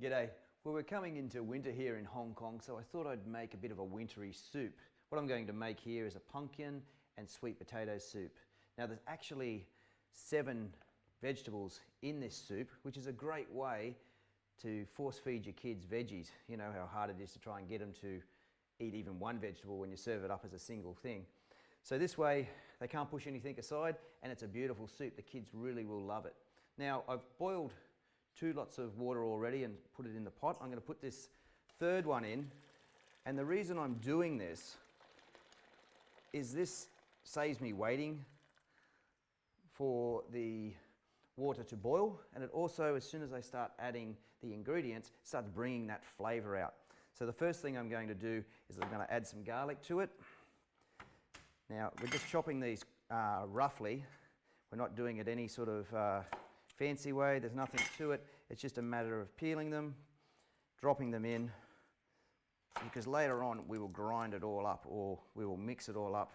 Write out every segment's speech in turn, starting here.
G'day. Well, we're coming into winter here in Hong Kong, so I thought I'd make a bit of a wintry soup. What I'm going to make here is a pumpkin and sweet potato soup. Now, there's actually 7 vegetables in this soup, which is a great way to force feed your kids veggies. You know how hard it is to try and get them to eat even one vegetable when you serve it up as a single thing. So this way, they can't push anything aside, and it's a beautiful soup. The kids really will love it. Now, I've boiled 2 lots of water already and put it in the pot. I'm going to put this third one in, and the reason I'm doing this is this saves me waiting for the water to boil, and it also, as soon as I start adding the ingredients, starts bringing that flavor out. So the first thing I'm going to do is I'm going to add some garlic to it. Now, we're just chopping these roughly. We're not doing it any sort of fancy way. There's nothing to it. It's just a matter of peeling them, dropping them in, because later on we will grind it all up, or we will mix it all up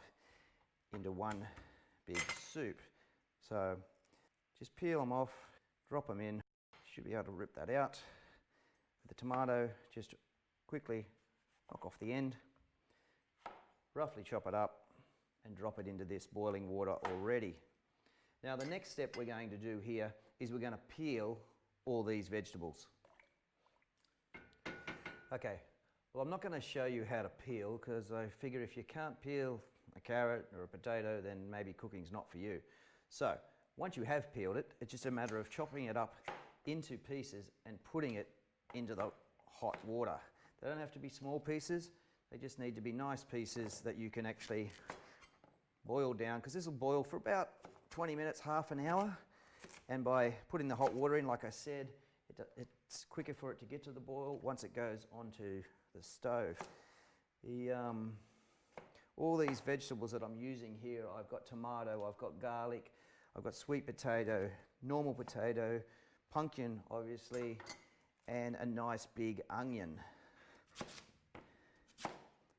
into one big soup. So just peel them off, drop them in. Should be able to rip that out. With the tomato, just quickly knock off the end, roughly chop it up and drop it into this boiling water already. Now, the next step we're going to do here is we're going to peel all these vegetables. Okay, well, I'm not going to show you how to peel, because I figure if you can't peel a carrot or a potato, then maybe cooking's not for you. So once you have peeled it, it's just a matter of chopping it up into pieces and putting it into the hot water. They don't have to be small pieces. They just need to be nice pieces that you can actually boil down, because this will boil for about 20 minutes, half an hour. And by putting the hot water in, like I said, it's quicker for it to get to the boil once it goes onto the stove. All these vegetables that I'm using here, I've got tomato, I've got garlic, I've got sweet potato, normal potato, pumpkin obviously, and a nice big onion.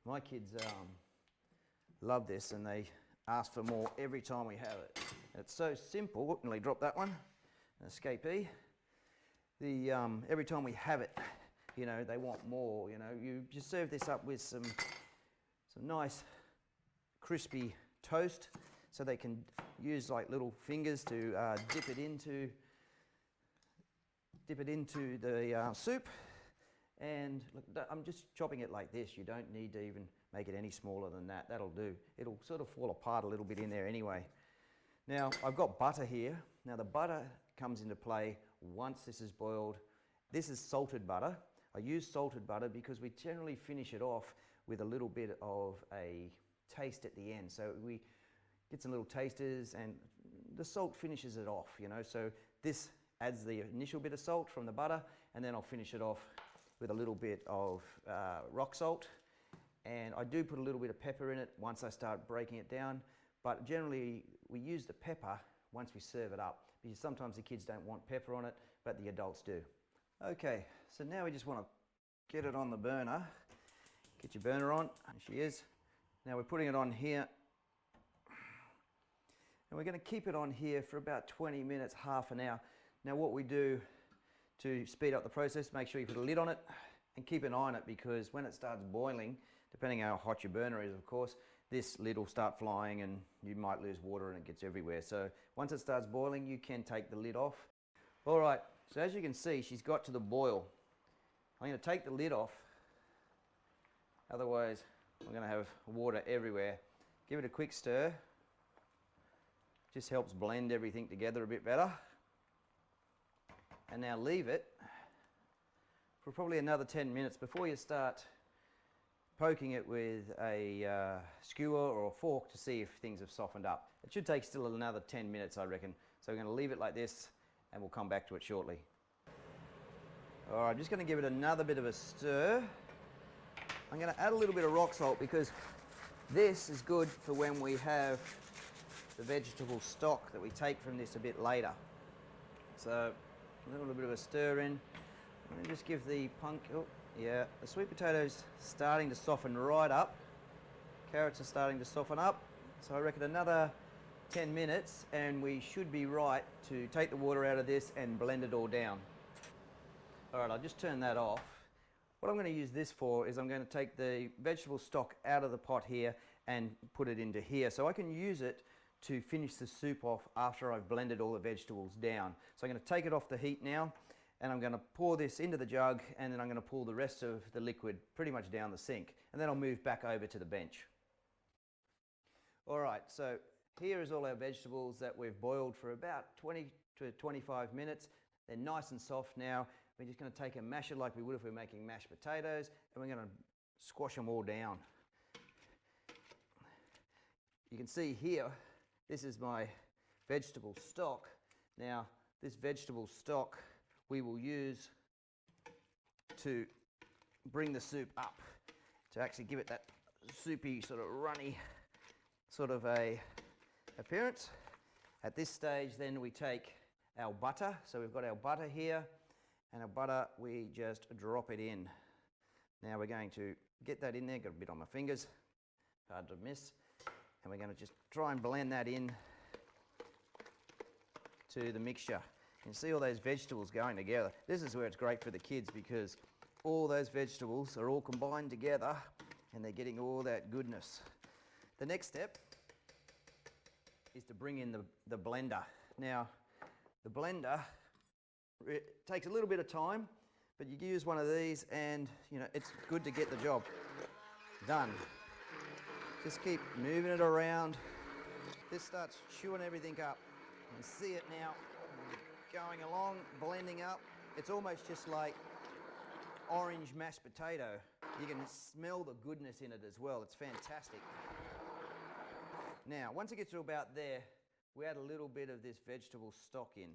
My kids love this, and they ask for more every time we have it. And it's so simple. Whoop, nearly dropped that one. An escapee. Every time we have it, you know, they want more. You know, you just serve this up with some nice crispy toast, so they can use like little fingers to dip it into the soup. And look, I'm just chopping it like this. You don't need to even make it any smaller than that. That'll do. It'll sort of fall apart a little bit in there anyway. Now, I've got butter here. Now, the butter comes into play once this is boiled. This is salted butter. I use salted butter because we generally finish it off with a little bit of a taste at the end. So we get some little tasters, and the salt finishes it off, you know. So this adds the initial bit of salt from the butter, and then I'll finish it off with a little bit of rock salt. And I do put a little bit of pepper in it once I start breaking it down, but generally we use the pepper once we serve it up, because sometimes the kids don't want pepper on it, but the adults do. Okay, so now we just want to get it on the burner. Get your burner on. There she is. Now we're putting it on here, and we're going to keep it on here for about 20 minutes, half an hour. Now, what we do to speed up the process, make sure you put a lid on it and keep an eye on it, because when it starts boiling, depending how hot your burner is, of course, this lid will start flying and you might lose water and it gets everywhere. So once it starts boiling, you can take the lid off. All right, so as you can see, she's got to the boil. I'm going to take the lid off, otherwise I'm going to have water everywhere. Give it a quick stir. Just helps blend everything together a bit better. And now leave it for probably another 10 minutes before you start poking it with a skewer or a fork to see if things have softened up. It should take still another 10 minutes, I reckon. So we're going to leave it like this, and we'll come back to it shortly. All right, I'm just going to give it another bit of a stir. I'm going to add a little bit of rock salt, because this is good for when we have the vegetable stock that we take from this a bit later. So a little bit of a stir in. I'm going to just give the the sweet potatoes starting to soften right up. Carrots are starting to soften up. So I reckon another 10 minutes and we should be right to take the water out of this and blend it all down. All right, I'll just turn that off. What I'm going to use this for is I'm going to take the vegetable stock out of the pot here and put it into here, so I can use it to finish the soup off after I've blended all the vegetables down. So I'm going to take it off the heat now, and I'm going to pour this into the jug, and then I'm going to pour the rest of the liquid pretty much down the sink, and then I'll move back over to the bench. All right, so here is all our vegetables that we've boiled for about 20 to 25 minutes. They're nice and soft now. We're just going to take a masher like we would if we were making mashed potatoes, and we're going to squash them all down. You can see here, this is my vegetable stock. Now, this vegetable stock we will use to bring the soup up, to actually give it that soupy, sort of runny sort of a appearance. At this stage, then we take our butter. So we've got our butter here, and our butter, we just drop it in. Now we're going to get that in there, got a bit on my fingers, hard to miss. And we're going to just try and blend that in to the mixture. You can see all those vegetables going together. This is where it's great for the kids, because all those vegetables are all combined together and they're getting all that goodness. The next step is to bring in the blender. Now, the blender, it takes a little bit of time, but you use one of these and, you know, it's good to get the job done. Just keep moving it around. This starts chewing everything up. You can see it now going along, blending up. It's almost just like orange mashed potato. You can smell the goodness in it as well. It's fantastic. Now, once it gets to about there, we add a little bit of this vegetable stock in.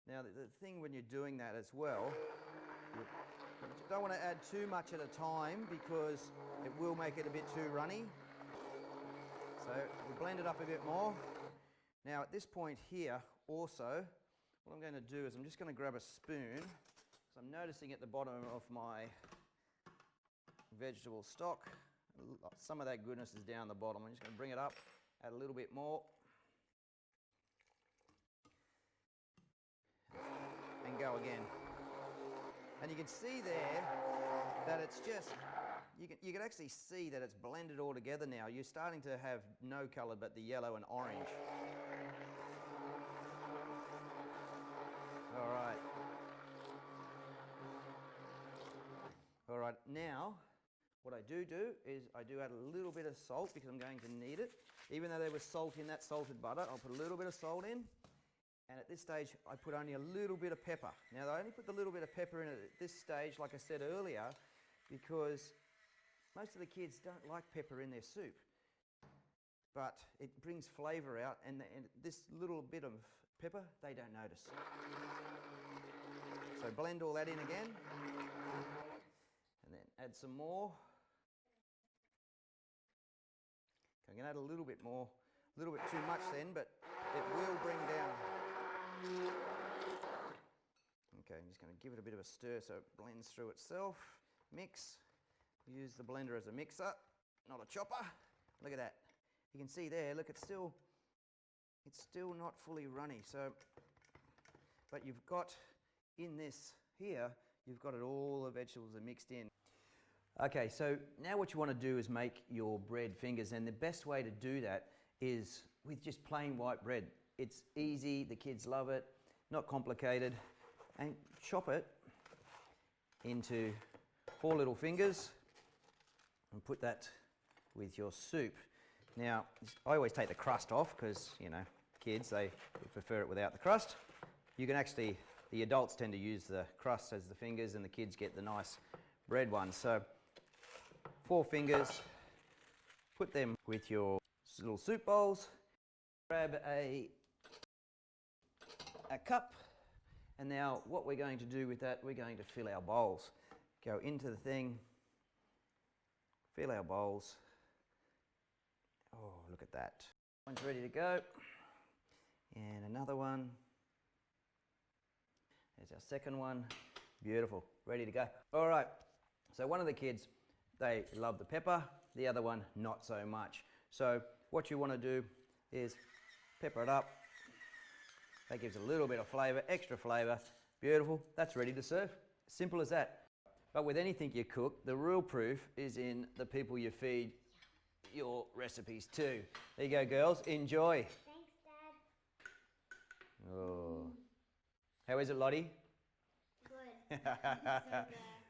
Now, the thing when you're doing that as well, you don't want to add too much at a time because it will make it a bit too runny. So we blend it up a bit more. Now at this point here also, what I'm going to do is I'm just going to grab a spoon. So I'm noticing at the bottom of my vegetable stock, some of that goodness is down the bottom. I'm just going to bring it up, add a little bit more. And go again. And you can see there that it's just, you can actually see that it's blended all together now. You're starting to have no colour but the yellow and orange. All right. All right, now what I do is I do add a little bit of salt because I'm going to need it. Even though there was salt in that salted butter, I'll put a little bit of salt in. And at this stage, I put only a little bit of pepper. Now, I only put the little bit of pepper in at this stage, like I said earlier, because most of the kids don't like pepper in their soup. But it brings flavour out, and this little bit of pepper, they don't notice. So blend all that in again, and then add some more. I'm going to add a little bit more, a little bit too much then, but it will bring down. Okay, I'm just going to give it a bit of a stir so it blends through itself. Mix. Use the blender as a mixer, not a chopper. Look at that. You can see there, look, it's still not fully runny. So, but you've got in this here, you've got it, all the vegetables are mixed in. Okay, so now what you want to do is make your bread fingers, and the best way to do that is with just plain white bread. It's easy, the kids love it, not complicated, and chop it into 4 little fingers and put that with your soup. Now, I always take the crust off because, you know, kids, they prefer it without the crust. You can actually, the adults tend to use the crust as the fingers and the kids get the nice bread ones. So 4 fingers, put them with your little soup bowls, grab a cup, and now what we're going to do with that, we're going to fill our bowls. Go into the thing, fill our bowls. Oh, look at that. One's ready to go. And another one. There's our second one. Beautiful, ready to go. All right, so one of the kids, they love the pepper, the other one not so much. So what you want to do is pepper it up. That gives a little bit of flavour, extra flavour, Beautiful. That's ready to serve. Simple as that. But with anything you cook, the real proof is in the people you feed your recipes to. There you go, girls. Enjoy. Thanks, Dad. Oh. How is it, Lottie? Good. So good.